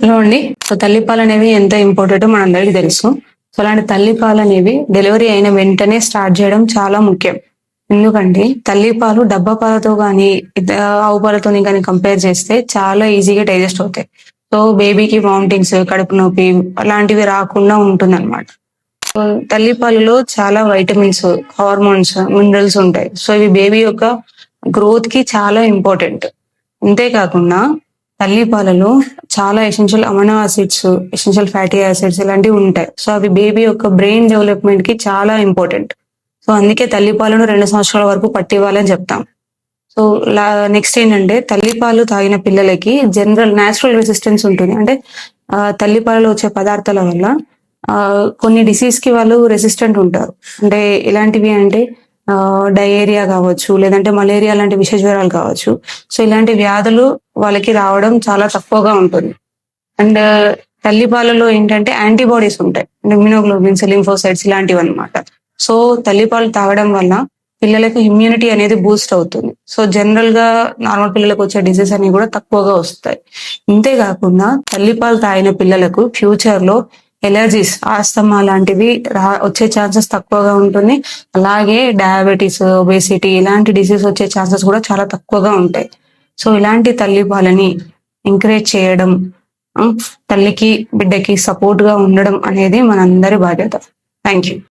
Hello అండి. తల్లిపాలు అనేవి ఎంత ఇంపార్టెంటో మనందరికీ తెలుసు. అలాంటి తల్లిపాలు అనేవి డెలివరీ అయిన వెంటనే స్టార్ట్ చేయడం చాలా ముఖ్యం. ఎందుకంటే తల్లిపాలు డబ్బా పాలతో గానీ, ఆవు పాలతోని గానీ కంపేర్ చేస్తే చాలా ఈజీగా డైజెస్ట్ అవుతాయి. సో, బేబీకి వామిటింగ్స్, కడుపు నొప్పి అలాంటివి రాకుండా ఉంటుందన్నమాట. సో, తల్లిపాలలో చాలా వైటమిన్స్, హార్మోన్స్, మినరల్స్ ఉంటాయి. సో, ఇవి బేబీ యొక్క గ్రోత్‌కి చాలా ఇంపార్టెంట్. ఇంతే కాకుండా తల్లి పాలలో చాలా essential amino acids, essential fatty acids ఇలాంటివి ఉంటాయి. సో, అవి బేబీ యొక్క బ్రెయిన్ డెవలప్‌మెంట్‌కి చాలా ఇంపార్టెంట్. సో, అందుకే తల్లి పాలను 2 సంవత్సరాల వరకు పట్టివ్వాలని చెప్తాం. సో, నెక్స్ట్ ఏంటంటే తల్లిపాలు తాగిన పిల్లలకి నేచురల్ రెసిస్టెన్స్ ఉంటుంది. అంటే తల్లి పాలలో వచ్చే పదార్థాల వల్ల కొన్ని డిసీజ్‌కి వాళ్ళు రెసిస్టెంట్ ఉంటారు. అంటే ఎలాంటివి అంటే డయేరియా కావచ్చు, లేదంటే మలేరియా లాంటి విష జ్వరాలు కావచ్చు. సో, ఇలాంటి వ్యాధులు వాళ్ళకి రావడం చాలా తక్కువగా ఉంటుంది. అండ్ తల్లి పాలలో ఏంటంటే యాంటీబాడీస్ ఉంటాయి. అంటే ఇమ్యునోగ్లోబిన్స్, లింఫోసైట్స్ ఇలాంటివన్నమాట. సో, తల్లిపాలు తాగడం వల్ల పిల్లలకు ఇమ్యూనిటీ అనేది బూస్ట్ అవుతుంది. సో, జనరల్‌గా నార్మల్ పిల్లలకు వచ్చే డిసీజ్ అనేవి కూడా తక్కువగా వస్తాయి. ఇంతే కాకుండా తల్లిపాలు తాగిన పిల్లలకు ఫ్యూచర్‌లో ఎలర్జీస్, ఆస్తమా లాంటివి వచ్చే ఛాన్సెస్ తక్కువగా ఉంటుంది. అలాగే డయాబెటిస్, ఒబేసిటీ ఇలాంటి డిసీజ్ వచ్చే ఛాన్సెస్ కూడా చాలా తక్కువగా ఉంటాయి. సో, ఇలాంటి తల్లిపాలని ఎంకరేజ్ చేయడం, తల్లికి, బిడ్డకి సపోర్ట్‌గా ఉండడం అనేది మనందరి బాధ్యత. Thank you.